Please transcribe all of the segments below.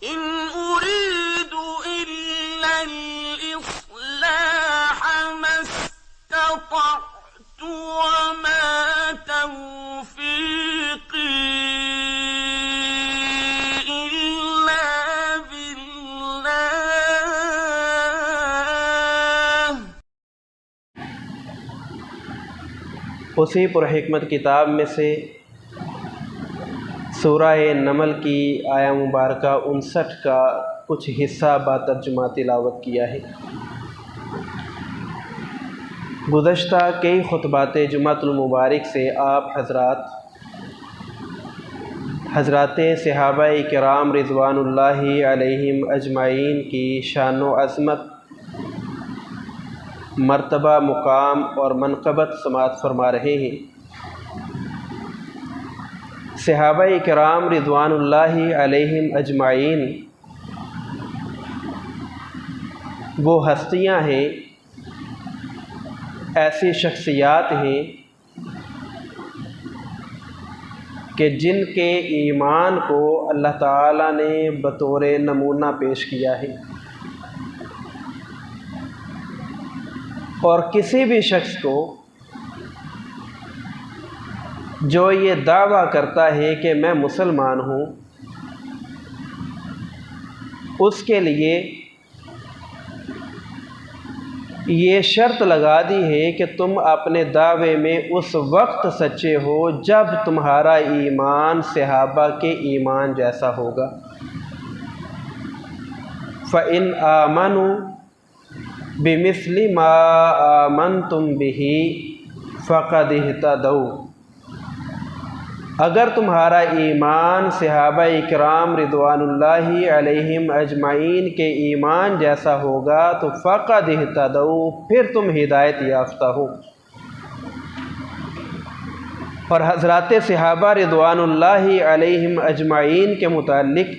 इन उरीदु इल्लल इस्लाह मस्ततअतु वमा तौफीक़ी इल्ला बिल्लाह। उसी पुरहिकमत किताब में से सूरह नमल की आया मुबारक 59 का कुछ हिस्सा बातर्जुमा तिलावत किया है। गुज़श्ता कई खुतबात जुमातुल मुबारक से आप हज़रात सहाबाए किराम रिज़वानुल्लाहि अलैहिम अजमाइन की शान व अज़मत, मर्तबा, मुकाम और मनक़बत समात फरमा रहे हैं। सहाबाए किराम रिज़वानुल्लाहि अलैहिम अजमाइन वो हस्तियाँ हैं, ऐसी शख्सियात हैं कि जिनके ईमान को अल्लाह ताला ने बतौर नमूना पेश किया है। और किसी भी शख्स को जो ये दावा करता है कि मैं मुसलमान हूँ, उसके लिए ये शर्त लगा दी है कि तुम अपने दावे में उस वक्त सच्चे हो जब तुम्हारा ईमान सहाबा के ईमान जैसा होगा। फ़इन आमनु बिमिस्लि मा आमनतुम बिही फ़क़द इहतदौ। अगर तुम्हारा ईमान सहाबाए किराम रिज़वानुल्लाहि अलैहिम अजमाइन के ईमान जैसा होगा तो फ़क़द इहतदौ, फिर तुम हिदायत याफ्ता हो। और हज़रात सहाबा रिज़वानुल्लाहि अलैहिम अजमाइन के मुताल्लिक़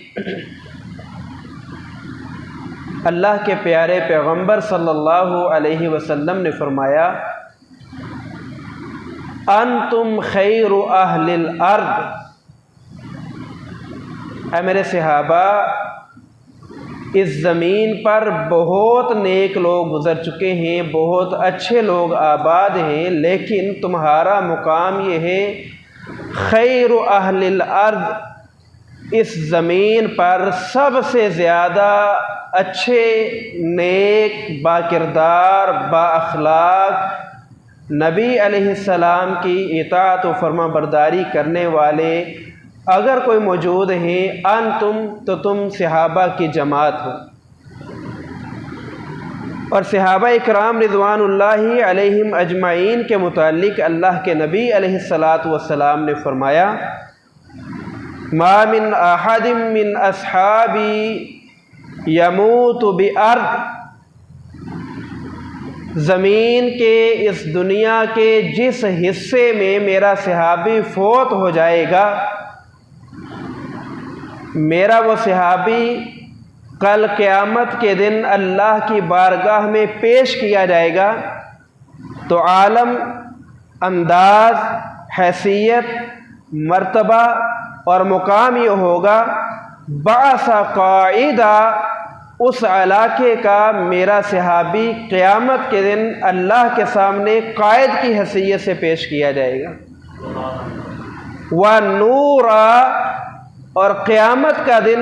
अल्लाह के प्यारे पैगम्बर सल्लल्लाहु अलैहि वसल्लम ने फरमाया, अंतुम खैरु अहलिल अर्द। ऐ मेरे सहाबा, इस ज़मीन पर बहुत नेक लोग गुज़र चुके हैं, बहुत अच्छे लोग आबाद हैं, लेकिन तुम्हारा मुकाम ये है खैरु अहलिल अर्द। इस ज़मीन पर सबसे ज़्यादा अच्छे, नेक, बाकिरदार, बाअखलाक, नबी अलैहिस्सलाम की इताअत व फरमाबरदारी करने वाले अगर कोई मौजूद हैं, अंतुम, तो तुम सहाबा की जमात हो। और सहाबाए किराम रिज़वानुल्लाहि अलैहिम अजमाइन के मुताल्लिक़ अल्लाह के नबी अलैहिस्सलातु वस्सलाम ने फरमाया, मा मिन अहदिम मिन अस्हाबी यमूतु बिअर्द। ज़मीन के इस दुनिया के जिस हिस्से में मेरा सहाबी फौत हो जाएगा, मेरा वो सहाबी कल क़यामत के दिन अल्लाह की बारगाह में पेश किया जाएगा तो आलम, अंदाज, हैसियत, मर्तबा और मुकाम ये होगा, बासा कायदा, उस इलाके का मेरा सहाबी क़यामत के दिन अल्लाह के सामने कायद की हैसियत से पेश किया जाएगा। व नूरा, और क़यामत का दिन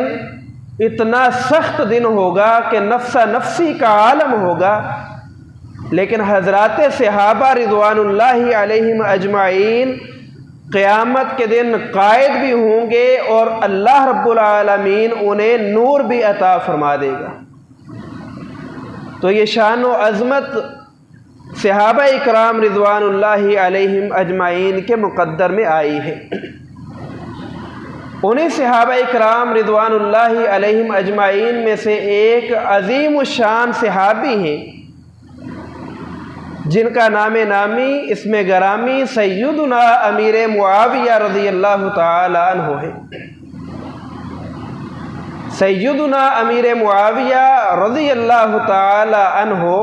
इतना सख्त दिन होगा कि नफ्सा नफ्सी का आलम होगा, लेकिन हज़रात सहाबा रिज़वानुल्लाहि अलैहिम अजमाइन क़यामत के दिन कायद भी होंगे और अल्लाह रब्बुल आलमीन उन्हें नूर भी अता फरमा देगा। तो ये शान व अज़मत सहाबाए किराम रिज़वानुल्लाहि अलैहिम अजमाइन के मुक़द्दर में आई है। उन्हीं सहाबाए किराम रिज़वानुल्लाहि अलैहिम अजमाइन में से एक अज़ीम शान सहाबी हैं जिनका नामे नामी इसमें गरामी सैयदुना अमीर मुआविया रज़ियल्लाहु ताला अन्हु है। सैयदुना अमीर मुआविया रज़ियल्लाहु ताला अन्हु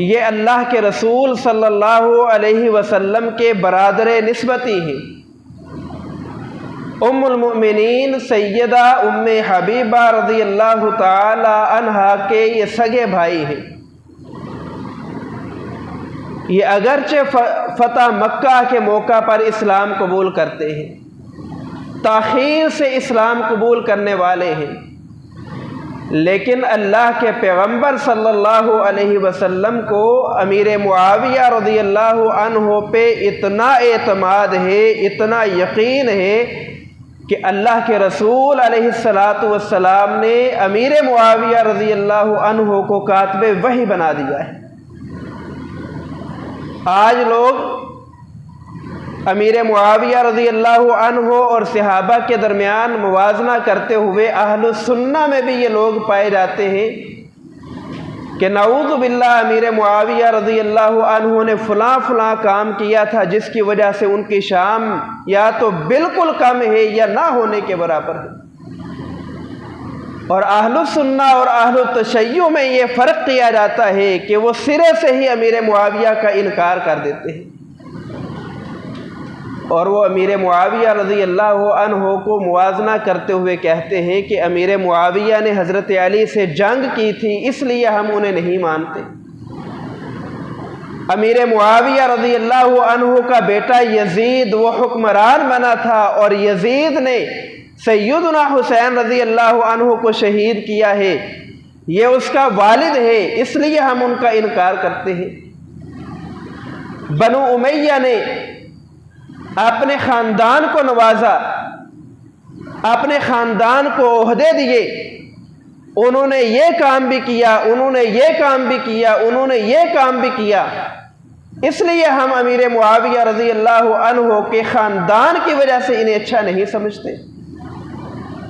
ये अल्लाह के रसूल सल्लल्लाहु अलैहि वसल्लम के बरादर निस्बती हैं। उम्मुल मोमिनीन सैयदा उम्मे हबीबा रज़ियल्लाहु ताला अन्हा के ये सगे भाई हैं। ये अगरचे फ़तह मक्का के मौका पर इस्लाम कबूल करते हैं, ताख़ीर से इस्लाम कबूल करने वाले हैं, लेकिन अल्लाह के पैगम्बर सल्लल्लाहु अलैहि वसल्लम को अमीर मुआविया रज़ियल्लाहु अन्हु पे इतना एतमाद है, इतना यकीन है कि अल्लाह के रसूल अलैहिस्सलातु वस्सलाम ने अमीर मुआविया रज़ियल्लाहु अन्हु को कातिबे वही बना दिया है। आज लोग अमीर मुआविया रज़ियल्लाहु अन्हु और सहाबा के दरमियान मुवाजना करते हुए अहलुस सुन्ना में भी ये लोग पाए जाते हैं कि नऊज़ु बिल्लाह अमीर मुआविया रज़ियल्लाहु अन्हु ने फ़लाँ काम किया था जिसकी वजह से उनकी शान या तो बिल्कुल कम है या ना होने के बराबर है। और अहलुस सुन्ना और अहलुत तशय्युअ में ये फ़र्क किया जाता है कि वो सिरे से ही अमीर मुआविया का इनकार कर देते हैं और वो अमीर मुआविया रज़ियल्लाहु अन्हु को मुवाजना करते हुए कहते हैं कि अमीर मुआविया ने हज़रत अली से जंग की थी, इसलिए हम उन्हें नहीं मानते। अमीर मुआविया रज़ियल्लाहु अन्हु का बेटा यजीद वो हुक्मरान बना था और यजीद ने सैयदना हुसैन रज़ियल्लाहु अन्हु को शहीद किया है, ये उसका वालिद है, इसलिए हम उनका इनकार करते हैं। बनु उमैया ने अपने ख़ानदान को नवाजा, अपने ख़ानदान को ओहदे दिए, उन्होंने ये काम भी किया, उन्होंने ये काम भी किया, उन्होंने ये काम भी किया, इसलिए हम अमीर मुआविया रज़ियल्लाहु अन्हु के ख़ानदान की वजह से इन्हें अच्छा नहीं समझते।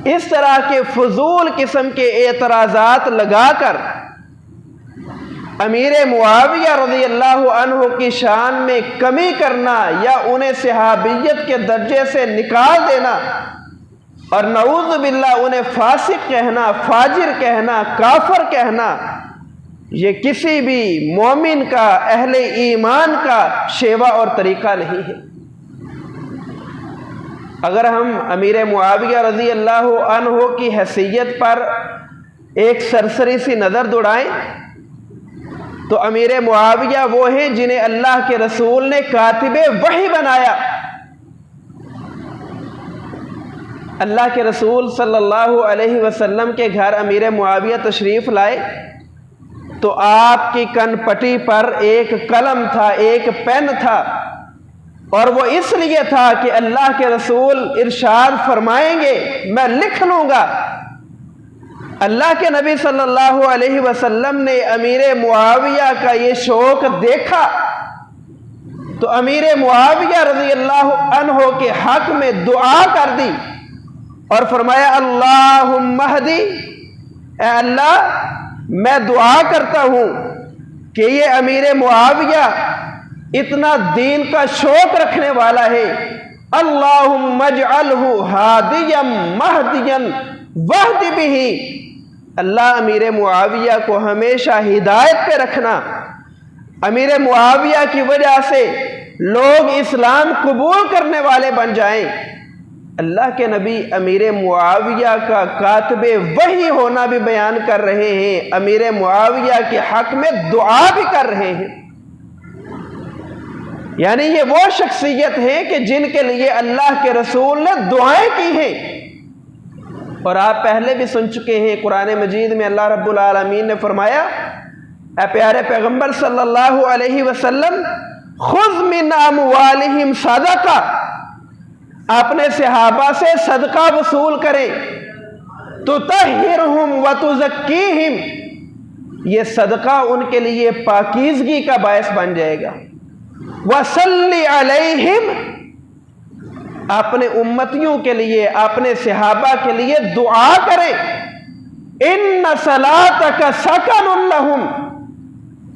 इस तरह के फजूल किस्म के एतराज़ात लगाकर अमीर मुआविया रज़ियल्लाहु अन्हु की शान में कमी करना या उन्हें सहाबियत के दर्जे से निकाल देना और नऊज़ बिल्लाह उन्हें फासिक कहना, फाजिर कहना, काफर कहना, ये किसी भी मोमिन का, अहले ईमान का शेवा और तरीका नहीं है। अगर हम अमीर मुआविया रज़ियल्लाहु अन्हु की हैसियत पर एक सरसरी सी नज़र दौड़ाएं तो अमीर मुआविया वो हैं जिन्हें अल्लाह के रसूल ने कातिबे वही बनाया। अल्लाह के रसूल सल्लल्लाहु अलैहि वसल्लम के घर अमीर मुआविया तशरीफ़ लाए तो आपकी कनपटी पर एक कलम था, एक पेन था, और वो इसलिए था कि अल्लाह के रसूल इरशाद फरमाएंगे, मैं लिख लूँगा। अल्लाह के नबी सल्लल्लाहु अलैहि वसल्लम ने अमीर मुआविया का ये शौक़ देखा तो अमीर मुआविया रज़ियल्लाहु अन्हु के हक़ में दुआ कर दी और फरमाया, अल्लाहुम्मा हदी, ऐ अल्लाह मैं दुआ करता हूँ कि ये अमीर मुआविया इतना दीन का शौक़ रखने वाला है, अल्लाहुम्मा अजअलहु हादियम महदियन वहदी बिही, अल्लाह अमीर मुआविया को हमेशा हिदायत पे रखना। अमीर मुआविया की वजह से लोग इस्लाम कबूल करने वाले बन जाएं। अल्लाह के नबी अमीर मुआविया का कातिबे वही होना भी बयान कर रहे हैं, अमीर मुआविया के हक़ में दुआ भी कर रहे हैं। यानी ये वो शख्सियत है कि जिनके लिए अल्लाह के रसूल ने दुआएं की हैं। और आप पहले भी सुन चुके हैं, कुरान मजीद में अल्लाह रब्बुल आलमीन ने फरमाया, ऐ प्यारे पैगम्बर सल्लल्लाहु अलैहि वसल्लम, खुज़ मिन अमवालिहिम सदका, अपने सहाबा से सदका वसूल करें, तुतहिरुहुम व तुज़क्कीहिम, ये सदका उनके लिए पाकीज़गी का बायस बन जाएगा। वसल्ली अलैहिम, अपने उम्मतियों के लिए, अपने सहाबा के लिए दुआ करें। इन्ना सलातक सकनुन लहुम,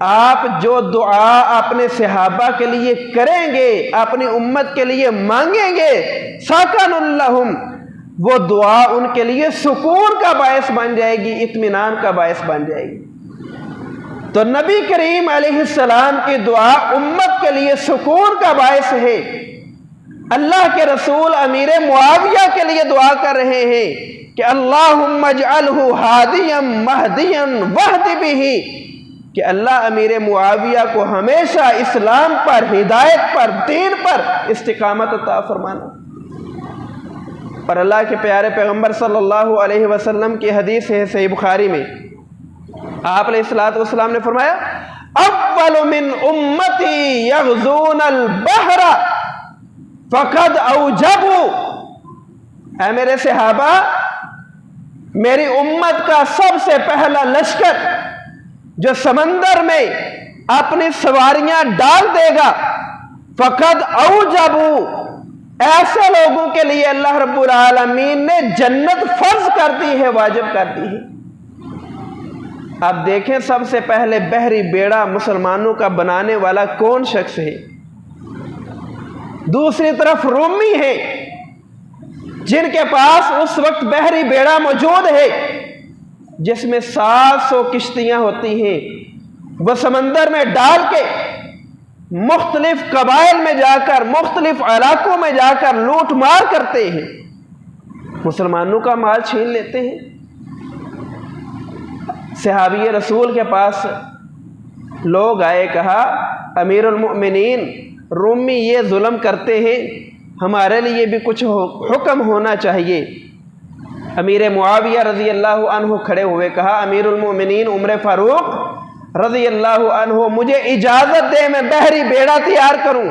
आप जो दुआ अपने सहाबा के लिए करेंगे, अपनी उम्मत के लिए मांगेंगे, सकनुन लहुम, वो दुआ उनके लिए सुकून का बायस बन जाएगी, इत्मीनान का बायस बन जाएगी। तो नबी करीम अलैहिस्सलाम की दुआ उम्मत के लिए सुकून का बायस है। अल्लाह के रसूल अमीर मुआविया के लिए दुआ कर रहे हैं कि अल्लाहुम्मा जअलहु हादियम महदियन वहदी बिही, कि अल्लाह अमीर मुआविया को हमेशा इस्लाम पर, हिदायत पर, दीन पर इस्तिकामत अता फरमाना। और अल्लाह के प्यारे पैगंबर सल्लल्लाहु अलैहि वसल्लम की हदीस है सही बुखारी में, आप अलैहिस्सलातु वस्सलाम ने फरमाया अव्वलु मिन उम्मती यग़ज़ूनल बहरा फ़क़द औजबू, ऐ मेरे सहाबा, मेरी उम्मत का सबसे पहला लश्कर जो समंदर में अपनी सवारियां डाल देगा, फ़क़द औजबू, ऐसे लोगों के लिए अल्लाह रब्बुल आलमीन ने जन्नत फर्ज कर दी है, वाजिब कर दी है। आप देखें सबसे पहले बहरी बेड़ा मुसलमानों का बनाने वाला कौन शख्स है? दूसरी तरफ रूमी है जिनके पास उस वक्त बहरी बेड़ा मौजूद है जिसमें 700 किश्तियां होती हैं। वह समंदर में डाल के मुख्तलिफ कबाइल में जाकर, मुख्तलिफ इलाकों में जाकर लूट मार करते हैं, मुसलमानों का माल छीन लेते हैं। सहाबी रसूल के पास लोग आए, कहा अमीरुल मोमिनीन, रूमी ये जुल्म करते हैं, हमारे लिए भी कुछ हुक्म होना चाहिए। अमीर मुआविया रज़ी अल्लाह अन्हु खड़े हुए, कहा अमीरुल मोमिनीन उमर फारूक रज़ी अल्लाह अन्हु, मुझे इजाज़त दे मैं बहरी बेड़ा तैयार करूं।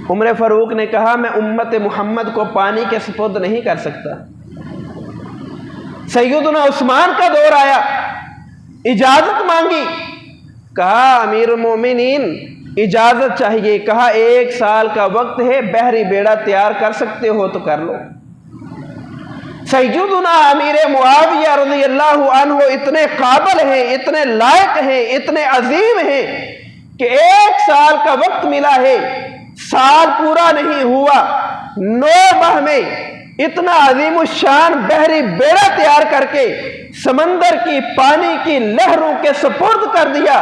उमर फारूक ने कहा मैं उम्मत मोहम्मद को पानी के सुपुर्द नहीं कर सकता। सैयदना उस्मान का दौर आया, इजाज़त मांगी, कहा अमीरुल मोमिनीन इजाज़त चाहिए। कहा 1 साल का वक्त है, बहरी बेड़ा तैयार कर सकते हो तो कर लो। सैयदना अमीर मुआविया रज़ी अल्लाह अन्हु इतने काबिल हैं, इतने लायक हैं, इतने अजीम हैं कि 1 साल का वक्त मिला है, साल पूरा नहीं हुआ, 9 माह में इतना अजीम शान बहरी बेड़ा तैयार करके समंदर की पानी की लहरों के सुपुर्द कर दिया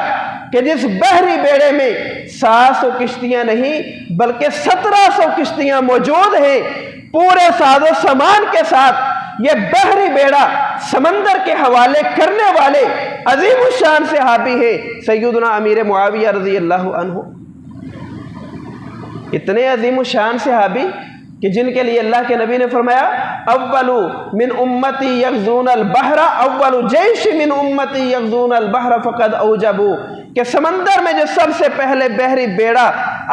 कि जिस बहरी बेड़े में 700 किश्तियां नहीं बल्कि 1700 किश्तियां मौजूद हैं, पूरे साजो सामान के साथ ये बहरी बेड़ा समंदर के हवाले करने वाले अजीम शान सहाबी है सैयदना अमीर मुआविया रज़ी अल्लाह अन्हु। इतने अजीम शान सहाबी कि जिनके लिए अल्लाह के नबी ने फरमाया अव्वलु मिन उम्मती यग़ज़ूनल बहरा अव्वलु जैश मिन उम्मती यग़ज़ूनल बहरा फ़क़द औजबू, कि समंदर में जो सबसे पहले बहरी बेड़ा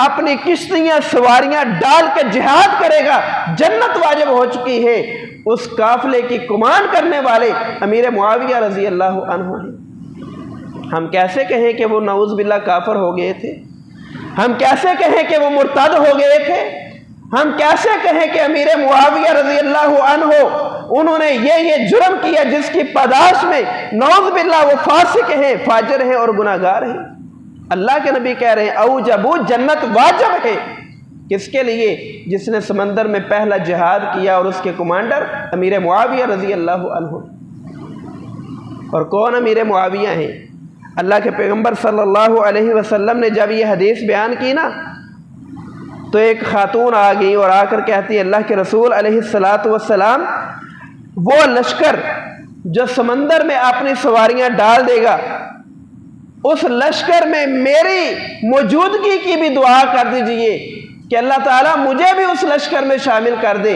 अपनी किश्तियां सवारियां डाल के जिहाद करेगा, जन्नत वाजिब हो चुकी है, उस काफिले की कमान करने वाले अमीर मुआविया रज़ी अल्लाह अन्हु हैं। हम कैसे कहें कि वो नऊज़ बिल्लाह काफिर हो गए थे? हम कैसे कहें कि वो मुर्तद हो गए थे? हम कैसे कहें कि अमीर मुआविया रज़ी अल्लाह अन्हु उन्होंने ये जुर्म किया जिसकी पादाश में नऊज़ बिल्लाह वो फासिक हैं, फाजिर हैं और गुनाहगार हैं? अल्लाह के नबी कह रहे हैं औजबू, जन्नत वाजिब है। किसके लिए? जिसने समंदर में पहला जिहाद किया और उसके कमांडर अमीर मुआविया रज़ी अल्लाह अन्हु। और कौन अमीर मुआविया हैं? अल्लाह के पैगंबर सल्लल्लाहु अलैहि वसल्लम ने जब ये हदीस बयान की ना, तो एक खातून आ गई और आकर कहती अल्लाह के रसूल अलैहिस्सलातु वस्सलाम, वो लश्कर जो समंदर में अपनी सवारियां डाल देगा, उस लश्कर में मेरी मौजूदगी की भी दुआ कर दीजिए कि अल्लाह ताला मुझे भी उस लश्कर में शामिल कर दे।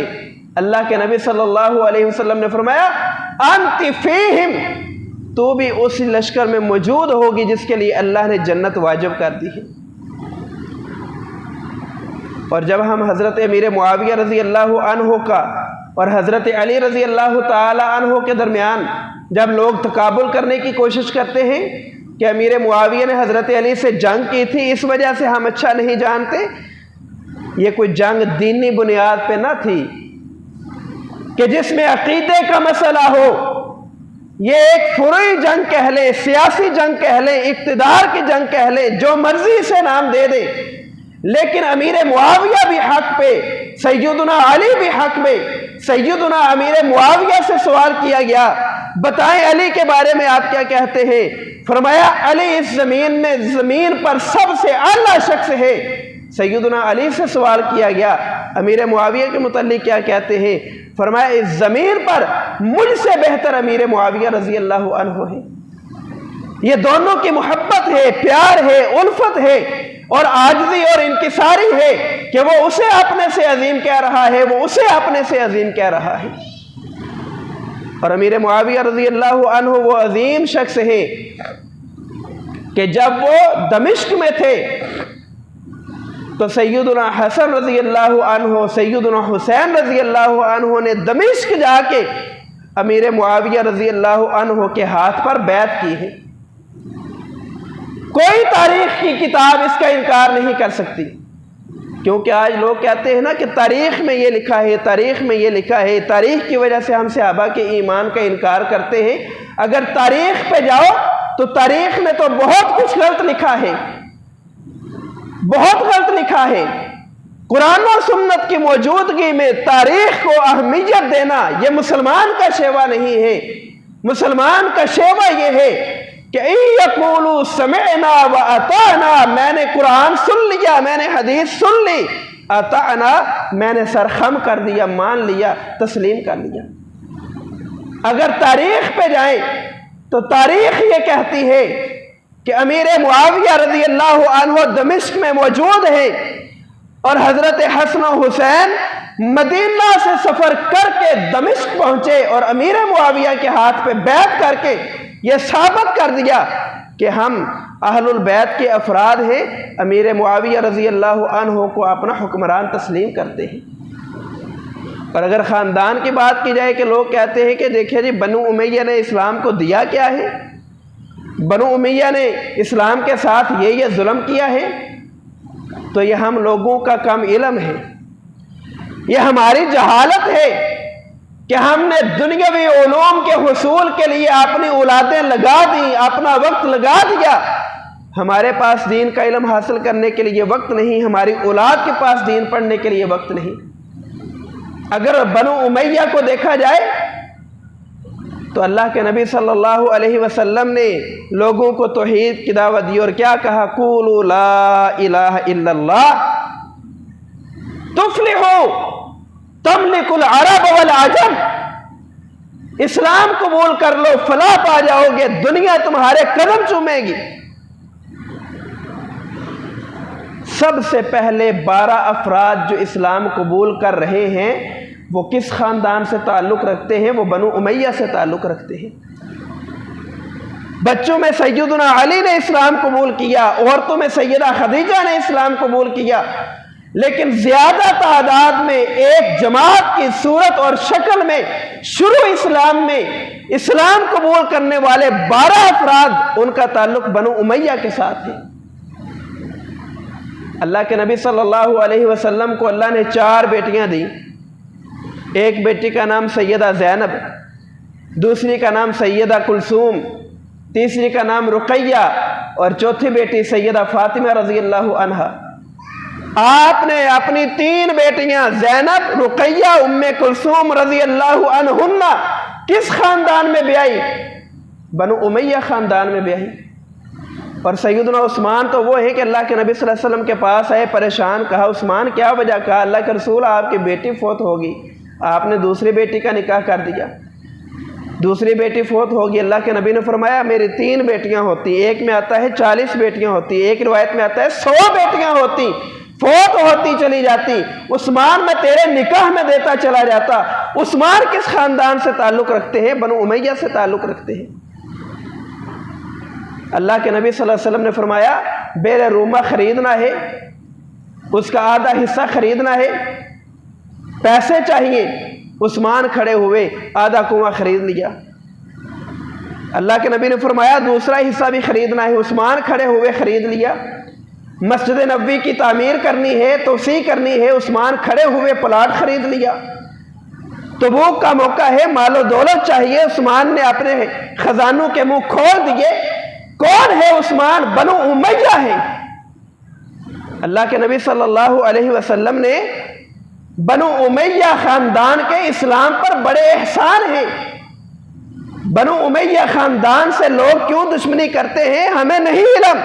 अल्लाह के नबी सल्लल्लाहु अलैहि वसल्लम ने फरमाया अंति फीहिम, तू भी उस लश्कर में मौजूद होगी जिसके लिए अल्लाह ने जन्नत वाजिब कर दी है। और जब हम हज़रत अमीर मुआविया रज़ी अल्लाह अन्हु का और हज़रत अली रज़ी अल्लाह ताला अन्हु के दरमियान जब लोग तकाबुल करने की कोशिश करते हैं कि अमीर मुआविया ने हज़रत अली से जंग की थी, इस वजह से हम अच्छा नहीं जानते, ये कोई जंग दीनी बुनियाद पे ना थी कि जिसमें अकीदे का मसला हो। ये एक फुरई जंग कह ले, सियासी जंग कह ले, इक्तिदार की जंग कह ले, जो मर्जी से नाम दे दे, लेकिन अमीर मुआविया भी हक पे, सैयदना अली भी हक में। सैयदना अमीर मुआविया से सवाल किया गया, बताएं अली के बारे में आप क्या कहते हैं? फरमाया अली इस जमीन में, जमीन पर सबसे आला शख्स है सैयदना अली से सवाल किया गया अमीर मुआविया के मुतल्लिक क्या कहते हैं, फरमाया इस ज़मीन पर मुझसे बेहतर अमीर मुआविया रज़ी अल्लाह अन्हु है। ये दोनों की मोहब्बत है, प्यार है, उल्फत है और आजिज़ी और इनकिसारी है कि वो उसे अपने से अजीम कह रहा है, वो उसे अपने से अजीम कह रहा है। और अमीर मुआविया रज़ी अल्लाह अन्हु वो अजीम शख्स है कि जब वो दमिश्क में थे तो सैयदना हसन रज़ी अल्लाह अन्हु, सैयदना हुसैन रज़ी अल्लाह अन्हु ने दमिश्क जाके अमीर मुआविया रज़ी अल्लाह अन्हु के हाथ पर बैत की है। कोई तारीख की किताब इसका इनकार नहीं कर सकती, क्योंकि आज लोग कहते हैं ना कि तारीख में ये लिखा है, तारीख में ये लिखा है, तारीख की वजह से हम सहाबा के ईमान का इनकार करते हैं। अगर तारीख पे जाओ तो तारीख में तो बहुत कुछ गलत लिखा है, बहुत गलत लिखा है। कुरान और सुन्नत की मौजूदगी में तारीख को अहमियत देना यह मुसलमान का शेवा नहीं है। मुसलमान का शेवा यह है कि यक़ूलू समिअना व अताना, मैंने कुरान सुन लिया, मैंने हदीस सुन ली, अताना मैंने सरखम कर दिया, मान लिया, तस्लीम कर लिया। अगर तारीख पे जाए तो तारीख ये कहती है कि अमीर मुआविया रज़ी अल्लाह अन्हु दमिश्क में मौजूद है और हज़रत हसन हुसैन मदीना से सफ़र करके दमिश्क पहुँचे और अमीर मुआविया के हाथ पे बैत करके ये साबित कर दिया कि हम अहलुल बैत के अफराद हैं, अमीर मुआविया रज़ी अल्लाह अन्हु को अपना हुक्मरान तस्लीम करते हैं। और अगर ख़ानदान की बात की जाए कि लोग कहते हैं कि देखिए जी बनु उमैया ने इस्लाम को दिया क्या है, बनु उमैया ने इस्लाम के साथ ये जुल्म किया है, तो ये हम लोगों का कम इल्म है, ये हमारी जहालत है कि हमने दुनियावी उलूम के हुसूल के लिए अपनी औलादें लगा दी, अपना वक्त लगा दिया। हमारे पास दीन का इल्म हासिल करने के लिए वक्त नहीं, हमारी औलाद के पास दीन पढ़ने के लिए वक्त नहीं। अगर बनु उमैया को देखा जाए तो अल्लाह के नबी सल्लल्लाहु अलैहि वसल्लम ने लोगों को तौहीद की दावत दी और क्या कहा, कूलू ला इलाहा इल्लल्लाह तुफ्लिहू तमलिकुल अरब वल अजम, इस्लाम कबूल कर लो, फलाह पा जाओगे, दुनिया तुम्हारे कदम चूमेगी। सबसे पहले 12 अफराद जो इस्लाम कबूल कर रहे हैं वो किस ख़ानदान से ताल्लुक़ रखते हैं, वो बनु उमैया से ताल्लुक़ रखते हैं। बच्चों में सैयदना अली ने इस्लाम कबूल किया, औरतों में सैयदा खदीजा ने इस्लाम कबूल किया, लेकिन ज़्यादा तादाद में एक जमात की सूरत और शक्ल में शुरू इस्लाम में इस्लाम कबूल करने वाले 12 अफराद, उनका ताल्लुक़ बनु उमैया के साथ है। अल्लाह के नबी सल्लल्लाहु अलैहि वसल्लम को अल्लाह ने 4 बेटियां दी। एक बेटी का नाम सैयदा ज़ैनब, दूसरी का नाम सैयदा कुलसूम, तीसरी का नाम रुक़ैया और चौथी बेटी सैयदा फ़ातिमा रज़ी अल्लाह अन्हा। आपने अपनी 3 बेटियां ज़ैनब, रुक़ैया, उम्मे कुलसूम रज़ी अल्लाह अन्हुन्ना किस ख़ानदान में ब्याही? बनु उमैया ख़ानदान में ब्याही। और सैयदना उस्मान तो वो है कि अल्लाह के नबी सल्लल्लाहु अलैहि वसल्लम के पास आए, परेशान, कहा उस्मान क्या वजह? कहा अल्लाह के रसूल आपकी बेटी फोत होगी। आपने दूसरी बेटी का निकाह कर दिया, दूसरी बेटी फोत होगी। अल्लाह के नबी ने फरमाया मेरी 3 बेटियां होती, एक में आता है 40 बेटियां होती, एक रिवायत में आता है 100 बेटियां होती, फोत होती चली जाती। उस्मान मैं तेरे निकाह में देता चला जाता। उस्मान किस खानदान से ताल्लुक़ रखते हैं? बनु उमैया से ताल्लुक़ रखते हैं। अल्लाह के नबी सल्लल्लाहु अलैहि वसल्लम ने फरमाया बेर रूमा ख़रीदना है, उसका आधा हिस्सा ख़रीदना है, पैसे चाहिए। उस्मान खड़े हुए, आधा कुआं ख़रीद लिया। अल्लाह के नबी ने फरमाया दूसरा हिस्सा भी ख़रीदना है। उस्मान खड़े हुए, ख़रीद लिया। मस्जिद नबवी की तामीर करनी है, तोसी करनी है। उस्मान खड़े हुए, प्लाट ख़रीद लिया। तबूक का मौका है, मालो दौलत चाहिए। उस्मान ने अपने ख़जानों के मुंह खोल दिए। कौन है उस्मान? बनु उमैया है। अल्लाह के नबी सल्लल्लाहु अलैहि वसल्लम ने बनु उमैया ख़ानदान के इस्लाम पर बड़े एहसान हैं। बनु उमैया ख़ानदान से लोग क्यों दुश्मनी करते हैं हमें नहीं इल्म,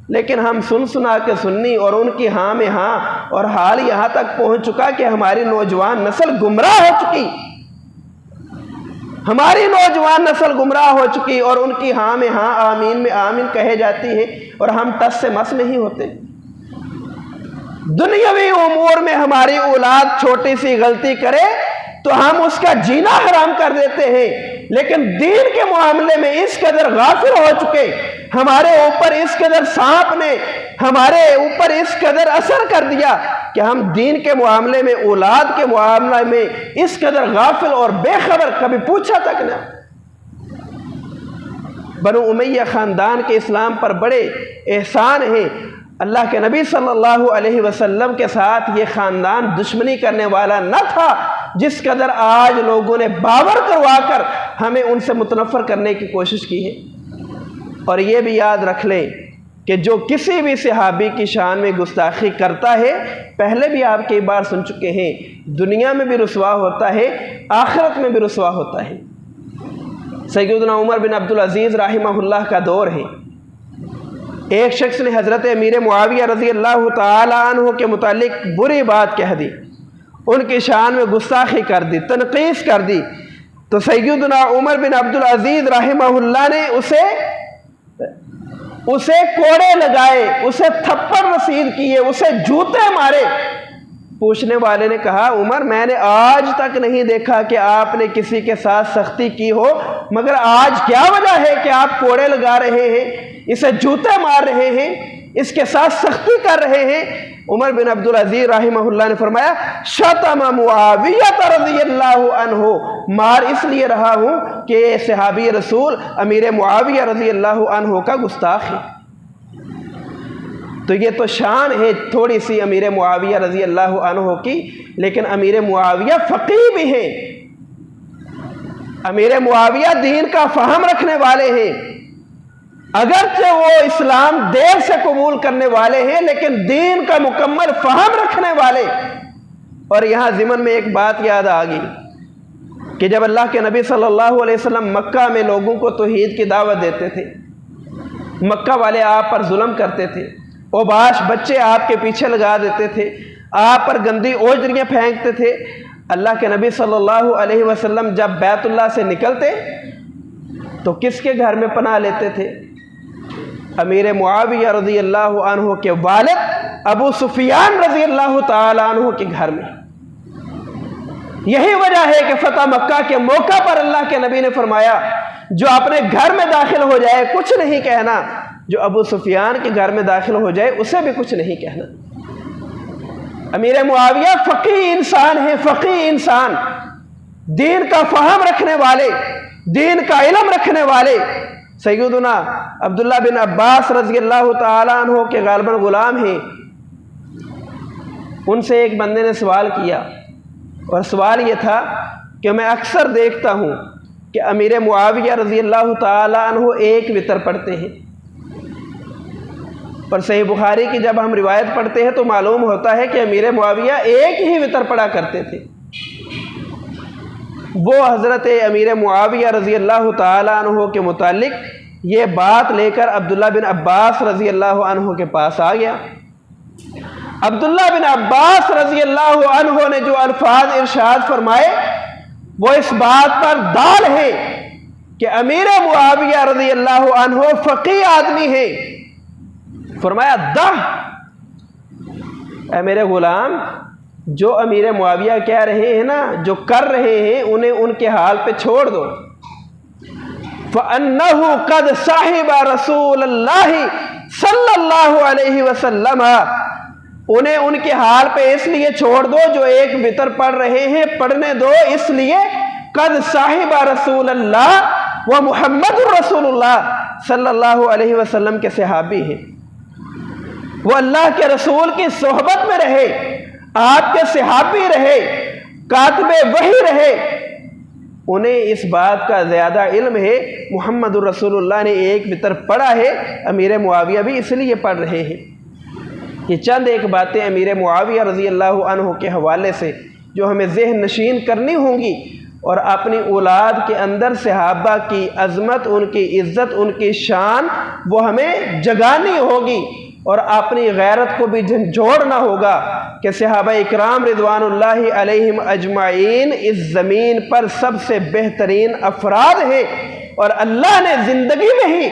लेकिन हम सुन सुना के सुन्नी और उनकी हाँ में हाँ, और हाल यहाँ तक पहुँच चुका कि हमारी नौजवान नस्ल गुमराह हो चुकी, हमारी नौजवान नस्ल गुमराह हो चुकी और उनकी हाँ में हाँ, आमीन में आमीन कहे जाती है और हम टस से मस नहीं होते। दुनियावी उमूर में हमारी औलाद छोटी सी गलती करे तो हम उसका जीना हराम कर देते हैं, लेकिन दीन के मामले में इस कदर गाफिल हो चुके, हमारे ऊपर इस कदर सांप ने हमारे ऊपर इस कदर असर कर दिया कि हम दीन के मामले में, औलाद के मामले में इस कदर गाफिल और बेखबर, कभी पूछा तक ना। बनु उमैया ख़ानदान के इस्लाम पर बड़े एहसान हैं। अल्लाह के नबी सल्लल्लाहु अलैहि वसल्लम के साथ ये ख़ानदान दुश्मनी करने वाला न था जिस कदर आज लोगों ने बावर करवा कर हमें उनसे मुतनफ़र करने की कोशिश की है। और ये भी याद रख लें कि जो किसी भी सहाबी की शान में गुस्ताखी करता है, पहले भी आप कई बार सुन चुके हैं, दुनिया में भी रुसवा होता है, आखिरत में भी रुसवा होता है। सैयदना उमर बिन अब्दुल अजीज़ रहमहुल्लाह का दौर है। एक शख्स ने हज़रत अमीर मुआविया रज़ी अल्लाह ताला अन्हु के मुतालिक बुरी बात कह दी, उनकी शान में गुस्ताखी कर दी, तनकीस कर दी, तो सैयदना उमर बिन अब्दुल अजीज़ रहमहुल्लाह ने उसे कोड़े लगाए, उसे थप्पड़ रसीद किए, उसे जूते मारे। पूछने वाले ने कहा, उमर मैंने आज तक नहीं देखा कि आपने किसी के साथ सख्ती की हो, मगर आज क्या वजह है कि आप कोड़े लगा रहे हैं, इसे जूते मार रहे हैं, इसके साथ सख्ती कर रहे हैं? उमर बिन अब्दुल अजीज रहमहुल्लाह ने फरमाया, शतम मुआविया रज़ियल्लाहु अन्हु, मार इसलिए रहा हूँ कि ये सहाबी रसूल अमीर मुआविया रज़ियल्लाहु अन्हु का गुस्ताख है। तो ये तो शान है थोड़ी सी अमीर मुआविया रज़ियल्लाहु अन्हु की, लेकिन अमीर मुआविया फ़क़ीह भी हैं। अमीर मुआविया दीन का फ़हम रखने वाले हैं, अगरचे वो इस्लाम देर से कबूल करने वाले हैं, लेकिन दीन का मुकम्मल फ़हम रखने वाले। और यहाँ ज़िमन में एक बात याद आ गई कि जब अल्लाह के नबी सल्लल्लाहु अलैहि वसल्लम मक्का में लोगों को तौहीद की दावत देते थे, मक्का वाले आप पर जुल्म करते थे, ओबाश बच्चे आपके पीछे लगा देते थे, आप पर गंदी ओजरियाँ फेंकते थे। अल्लाह के नबी सल्लल्लाहु अलैहि वसल्लम जब बैतुल्लाह से निकलते तो किसके घर में पनाह लेते थे? अमीर मुआविया रज़ियल्लाहु अन्हु के वालिद अबू सुफियान रज़ियल्लाहु ताला अन्हु के घर में। यही वजह है कि फतह मक्का के मौका पर अल्लाह के नबी ने फरमाया, जो अपने घर में दाखिल हो जाए कुछ नहीं कहना, जो अबू सुफियान के घर में दाखिल हो जाए उसे भी कुछ नहीं कहना। अमीर मुआविया फ़क़ीह इंसान है, फ़क़ीह इंसान, दीन का फ़हम रखने वाले, दीन का इल्म रखने वाले। सैयदना अब्दुल्ला बिन अब्बास रज़ियल्लाहु ताला अन्हु के गालिबन ग़ुलाम हैं। उनसे एक बंदे ने सवाल किया, और सवाल ये था कि मैं अक्सर देखता हूँ कि अमीर मुआविया रज़ियल्लाहु ताला अन्हु एक वितर पढ़ते हैं, पर सही बुखारी की जब हम रिवायत पढ़ते हैं तो मालूम होता है कि अमीर मुआविया एक ही वितर पढ़ा करते थे। वो हज़रत अमीर मुआविया रज़ियल्लाहु ताला अन्हु के मुतालिक ये बात लेकर अब्दुल्ला बिन अब्बास रज़ियल्लाहु अन्हु के पास आ गया। अब्दुल्ला बिन अब्बास रज़ियल्लाहु अन्हु ने जो अल्फाज इरशाद फरमाए वो इस बात पर दाल है कि अमीर मुआविया रज़ियल्लाहु अन्हु फ़क़ीह आदमी है। फरमाया, ऐ मेरे ग़ुलाम, जो अमीर मुआविया कह रहे हैं ना, जो कर रहे हैं, उन्हें उनके हाल पे छोड़ दो। फ़अन्नहु क़द साहिबा रसूलल्लाहि सल्लल्लाहु अलैहि वसल्लम, उन्हें उनके हाल पे इसलिए छोड़ दो जो एक वितर पढ़ रहे हैं, पढ़ने दो इसलिए। क़द साहिबा रसूलल्लाह व मुहम्मदुर रसूलुल्लाह सल्लल्लाहु अलैहि वसल्लम के सहाबी हैं, वो अल्लाह के रसूल की सोहबत में रहे, आपके सहाबी रहे, कातिबे वही रहे, उन्हें इस बात का ज़्यादा इल्म है। मुहम्मदुर रसूलुल्लाह ने एक वितर पढ़ा है, अमीर मुआविया भी इसलिए पढ़ रहे हैं। ये चंद एक बातें अमीर मुआविया रज़ियल्लाहु अन्हु के हवाले से जो हमें ज़हन नशीन करनी होंगी, और अपनी औलाद के अंदर सहाबा की अज़मत, उनकी इज़्ज़त, उनकी शान वो हमें जगानी होगी और अपनी गैरत को भी झंझोड़ना होगा कि सहाबा इकराम रिज़वानुल्लाहि अलैहिम अजमाइन इस ज़मीन पर सबसे बेहतरीन अफराद हैं और अल्लाह ने ज़िंदगी में ही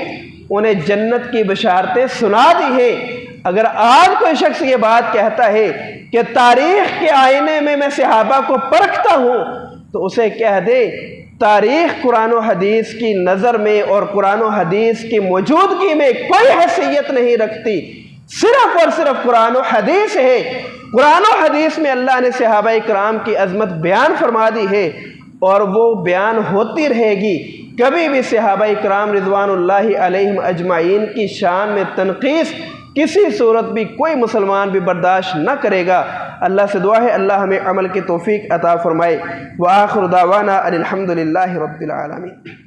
उन्हें जन्नत की बशारतें सुना दी हैं। अगर आज कोई शख्स ये बात कहता है कि तारीख़ के आईने में मैं सहाबा को परखता हूँ, तो उसे कह दे तारीख़ कुरान और हदीस की नज़र में और कुरान और हदीस की मौजूदगी में कोई हैसियत नहीं रखती। सिर्फ और सिर्फ कुरान और हदीस है। कुरान और हदीस में अल्लाह ने सहाबा इकराम की अज़मत बयान फरमा दी है और वो बयान होती रहेगी। कभी भी सहाबा इकराम रिज़वानुल्लाहि अलैहिम अजमाइन की शान में तनक़ीस किसी सूरत भी कोई मुसलमान भी बर्दाश्त न करेगा। अल्लाह से दुआ है अल्लाह हमें अमल की तौफ़ीक़ अता फ़रमाए। व आख़िरु दावाना अनिल हम्दुलिल्लाहि रब्बिल आलमीन।